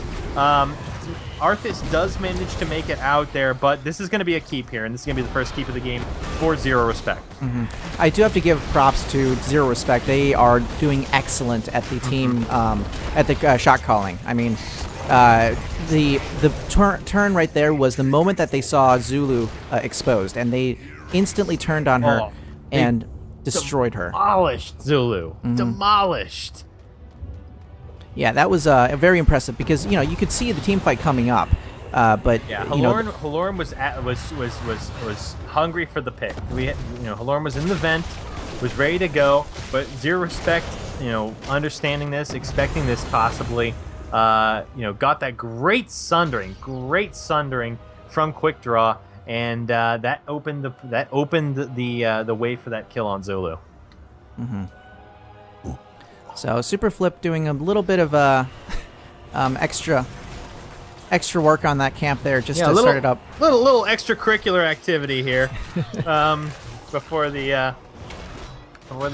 Arthas does manage to make it out there, but this is going to be a keep here, and this is going to be the first keep of the game for Zero Respect. I do have to give props to Zero Respect. They are doing excellent at the team, at the shot calling. I mean, the turn right there was the moment that they saw Zulu exposed, and they instantly turned on her and destroyed her. Demolished Zulu. Demolished. Yeah, that was very impressive because you could see the team fight coming up, but yeah, Haloran was hungry for the pick. Haloran was in the vent, was ready to go, but Zero Respect, understanding this, expecting this possibly, got that great sundering from Quick Draw, and that opened the way for that kill on Zulu. So Super Flip doing a little bit of extra extra work on that camp there just to little, start it up. Little extracurricular activity here before the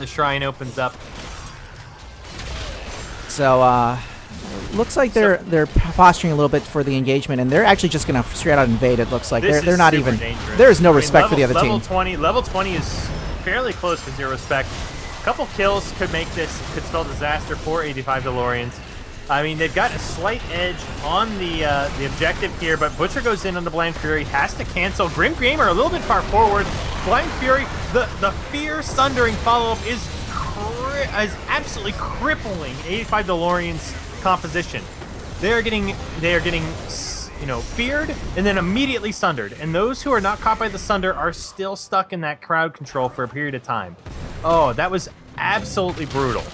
shrine opens up. So looks like they're posturing a little bit for the engagement, and they're actually just going to straight out invade. It looks like they're not even. Dangerous. There is no respect for the other team. Level 20 is fairly close to zero respect. A couple kills could spell disaster for 85 DeLoreans. I mean, they've got a slight edge on the objective here, but Butcher goes in on the Blind Fury, has to cancel. Grim Gamer a little bit far forward. Blind Fury, the Fear Sundering follow-up is absolutely crippling 85 DeLoreans composition. They are getting feared and then immediately sundered, and those who are not caught by the sunder are still stuck in that crowd control for a period of time. Oh, that was absolutely brutal.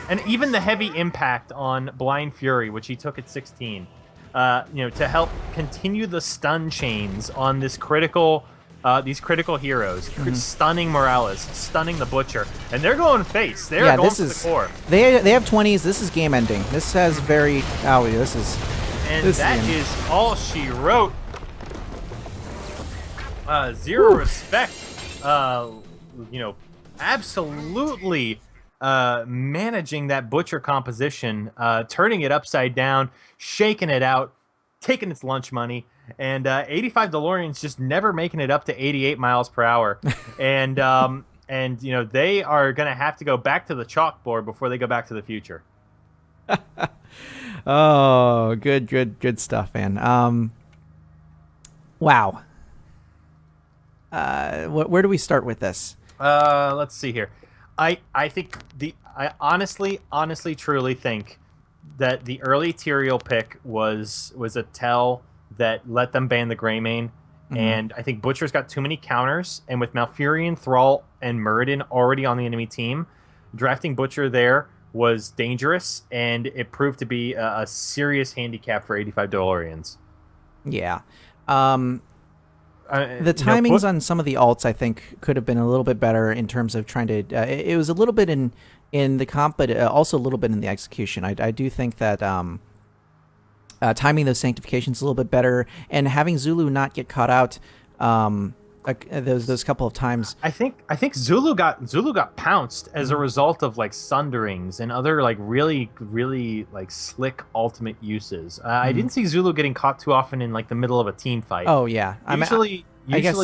And even the heavy impact on Blind Fury, which he took at 16, to help continue the stun chains on these critical heroes, stunning Morales, stunning the Butcher, and they're going face. They're going to the core. They have 20s. This is game ending. This has very. This is. And that is all she wrote. Zero respect. Absolutely. Managing that Butcher composition, turning it upside down, shaking it out, taking its lunch money, and 85 DeLoreans just never making it up to 88 miles per hour. And they are going to have to go back to the chalkboard before they go back to the future. Oh, good stuff, man. Wow. Where do we start with this? Let's see here. I think I honestly truly think that the early Tyrael pick was a tell that let them ban the Greymane, and I think Butcher's got too many counters, and with Malfurion, Thrall, and Muradin already on the enemy team, drafting Butcher there was dangerous, and it proved to be a serious handicap for 85 DeLoreans. Yeah. The timings on some of the alts, I think, could have been a little bit better in terms of trying to. It was a little bit in the comp, but also a little bit in the execution. I do think that timing those sanctifications a little bit better, and having Zulu not get caught out those couple of times. I think Zulu got pounced as a result of like sunderings and other like really like slick ultimate uses. I didn't see Zulu getting caught too often in like the middle of a team fight. Oh yeah, usually I guess,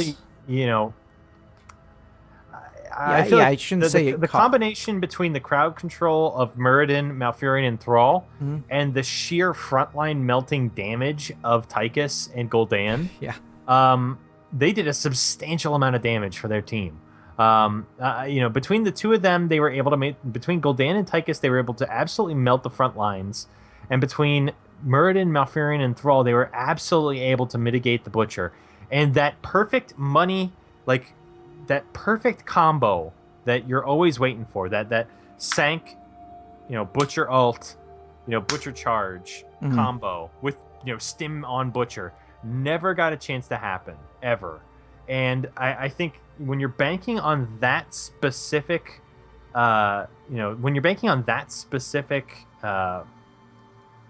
I shouldn't say the combination between the crowd control of Muradin, Malfurion, and Thrall, and the sheer frontline melting damage of Tychus and Gul'dan. Yeah. They did a substantial amount of damage for their team. Between the two of them, they were able to between Gul'dan and Tychus, they were able to absolutely melt the front lines. And between Muradin, Malfurion, and Thrall, they were absolutely able to mitigate the Butcher. And that perfect that perfect combo that you're always waiting for, that Sank, Butcher ult, Butcher charge combo with, stim on Butcher, never got a chance to happen ever. And I think when you're banking on that specific I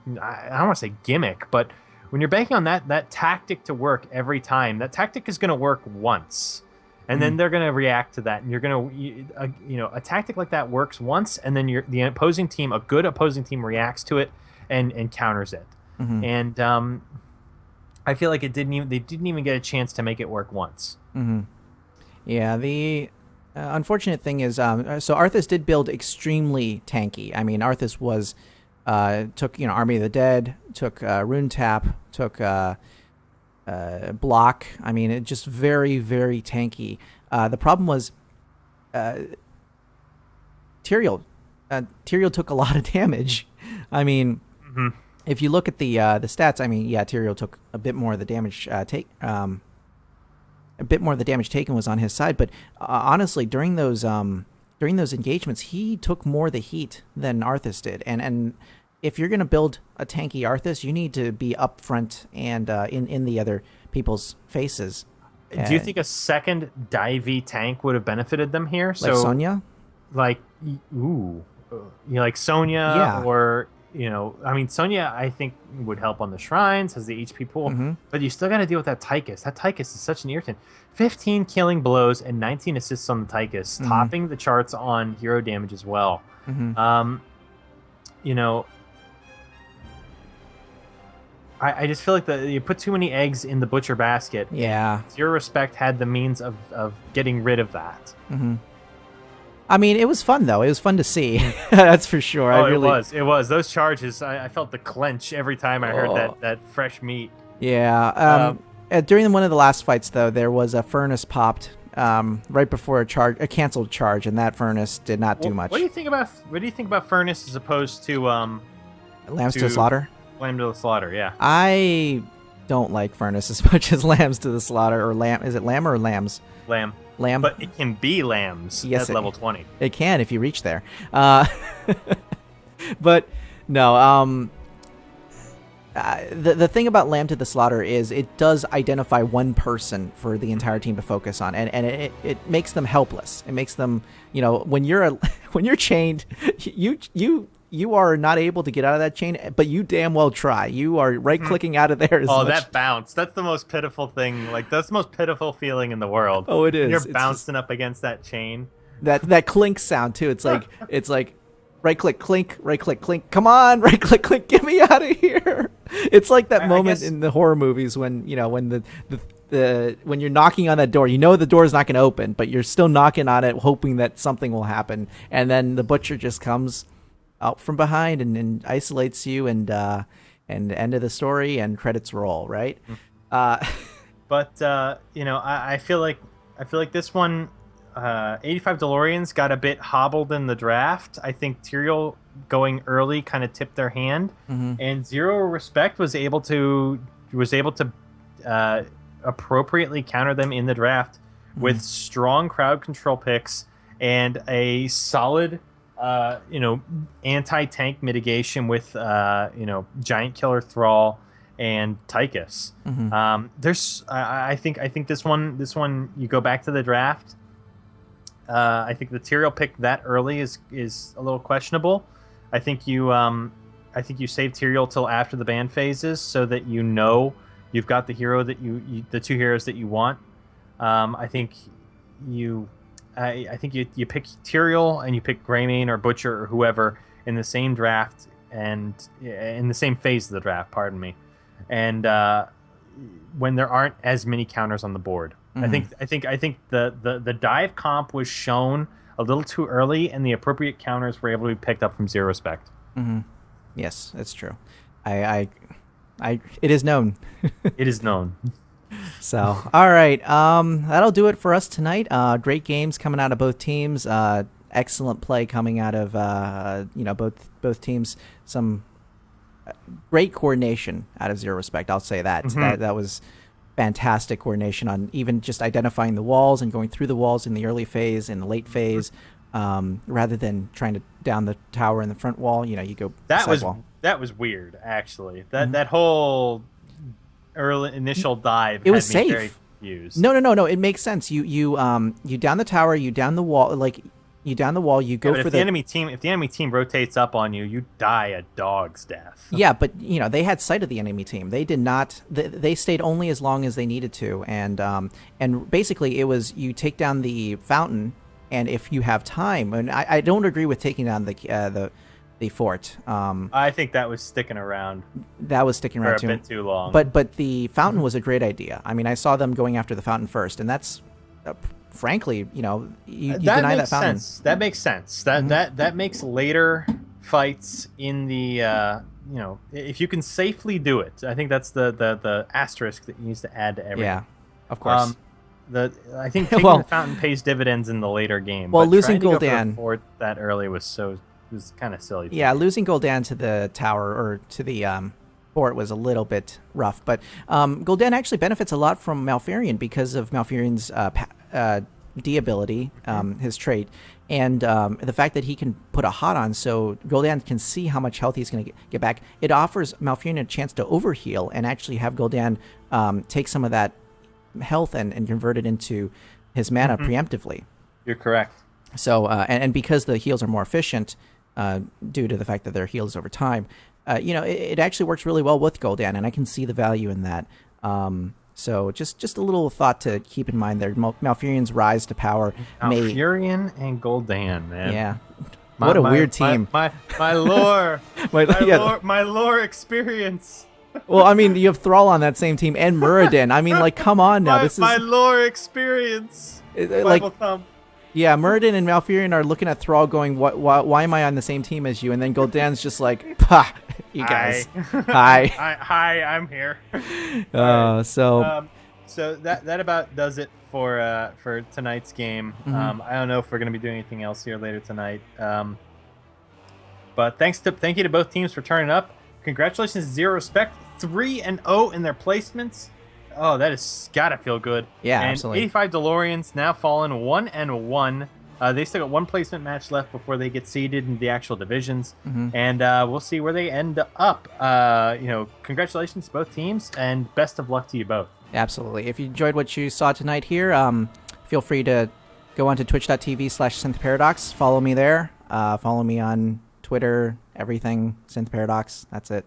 don't want to say gimmick, but when you're banking on that tactic to work every time, that tactic is going to work once, and then they're going to react to that, and you're going to a tactic like that works once, and then the opposing team, a good opposing team, reacts to it and counters it. And I feel like they didn't even get a chance to make it work once. Yeah, the unfortunate thing is, so Arthas did build extremely tanky. I mean, Arthas was took Army of the Dead, took Rune Tap, took Block. I mean, it just very, very tanky. The problem was Tyrael. Tyrael took a lot of damage. I mean, if you look at the stats, I mean, yeah, Tyrael took a bit more of the damage a bit more of the damage taken was on his side, but honestly, during those engagements, he took more of the heat than Arthas did. And if you're going to build a tanky Arthas, you need to be up front and in the other people's faces. Do you think a second divey tank would have benefited them here? Like Sonya? Like Sonya, Yeah. or I mean, Sonya, I think, would help on the shrines, has the HP pool, but you still got to deal with that Tychus. That Tychus is such an irritant. 15 killing blows and 19 assists on the Tychus, topping the charts on hero damage as well. You know, I just feel like you put too many eggs in the butcher basket. Yeah. Zero Respect had the means of getting rid of that. I mean, it was fun, though. It was fun to see. That's for sure. Oh, it was. Those charges, I felt the clench every time I heard that fresh meat. Yeah. During one of the last fights, though, there was a furnace popped right before a canceled charge, and that furnace did not do much. What do you think about furnace as opposed to Lambs to the Slaughter? Lamb to the Slaughter, yeah. I don't like furnace as much as Lambs to the Slaughter, or lamb. Is it lamb or lambs? Lamb. But it can be lambs at level 20. It can if you reach there. But no, the thing about Lamb to the Slaughter is it does identify one person for the entire team to focus on, and it makes them helpless. It makes them, when you're chained, you are not able to get out of that chain, but you damn well try. You are right-clicking out of there. That bounce. That's the most pitiful thing. Like, that's the most pitiful feeling in the world. Oh, it is. You're bouncing up against that chain. That clink sound, too. It's like right-click, clink, right-click, clink. Come on, right-click, clink. Get me out of here. It's like that moment in the horror movies when, when when you're knocking on that door, the door is not going to open, but you're still knocking on it, hoping that something will happen. And then the butcher just comes out from behind and isolates you, and end of the story, and credits roll, right? But I feel like this one, 85 DeLoreans got a bit hobbled in the draft. I think Tyrael going early kind of tipped their hand, and Zero Respect was able to appropriately counter them in the draft with strong crowd control picks and a solid anti-tank mitigation with Giant Killer Thrall and Tychus. I think this one you go back to the draft. I think the Tyrael pick that early is a little questionable. I think you save Tyrael till after the ban phases so that you've got the hero that the two heroes that you want. I think you pick Tyrael and you pick Greymane or Butcher or whoever in the same draft and in the same phase of the draft, pardon me. And when there aren't as many counters on the board. I think the dive comp was shown a little too early, and the appropriate counters were able to be picked up from Zero Respect. Yes, that's true. It is known. It is known. So, all right, that'll do it for us tonight. Great games coming out of both teams. Excellent play coming out of both teams. Some great coordination out of Zero Respect. I'll say that. That was fantastic coordination on even just identifying the walls and going through the walls in the early phase, in the late phase, rather than trying to down the tower in the front wall. You go wall. That was weird, actually. That whole early initial dive. It was safe. Very confused. No. It makes sense. You down the tower. You down the wall. You down the wall. You go for the enemy team. If the enemy team rotates up on you, you die a dog's death. Yeah, but they had sight of the enemy team. They did not. They stayed only as long as they needed to, and basically it was you take down the fountain, and if you have time, and I don't agree with taking down the fort. I think that was sticking around. That was sticking around for a bit too long. But the fountain was a great idea. I mean, I saw them going after the fountain first, and that's. Frankly, you deny that fountain. That makes sense. That makes later fights in the if you can safely do it. I think that's the asterisk that needs to add to everything. Yeah, of course. I think taking the fountain pays dividends in the later game. Well, but losing trying to go Gul'dan for a fort that early was kind of silly. Yeah, losing Gul'dan to the tower or to the fort was a little bit rough, but Gul'dan actually benefits a lot from Malfurion because of Malfurion's D ability, his trait, and the fact that he can put a hot on, so Gul'dan can see how much health he's going to get back. It offers Malfurion a chance to overheal and actually have Gul'dan take some of that health and convert it into his mana preemptively. You're correct. So and because the heals are more efficient, due to the fact that they're heals over time. It actually works really well with Gul'dan, and I can see the value in that. So just a little thought to keep in mind there. Malfurion's rise to power. Malfurion and Gul'dan, man. Yeah. What a weird team. My lore. my lore experience. Well, I mean, you have Thrall on that same team and Muradin. I mean, like, come on now. This is my lore experience. Like, yeah, Muradin and Malfurion are looking at Thrall going, why am I on the same team as you? And then Gul'dan's just like, pah, you guys. Hi. Hi, I'm here. So that about does it for tonight's game. Mm-hmm. I don't know if we're going to be doing anything else here later tonight. But thank you to both teams for turning up. Congratulations, Zero Respect, 3-0 in their placements. Oh, that has gotta feel good. Yeah, and absolutely. 85 DeLoreans now fallen 1-1. They still got one placement match left before they get seeded in the actual divisions, and we'll see where they end up. Congratulations to both teams, and best of luck to you both. Absolutely. If you enjoyed what you saw tonight here, feel free to go on to twitch.tv/synthparadox. Follow me there. Follow me on Twitter, everything, synthparadox. That's it.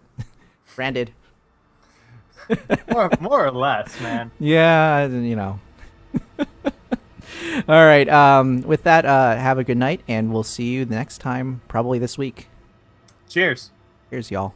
Branded. more or less, man. Yeah, All right. With that, have a good night, and we'll see you next time, probably this week. Cheers. Cheers, y'all.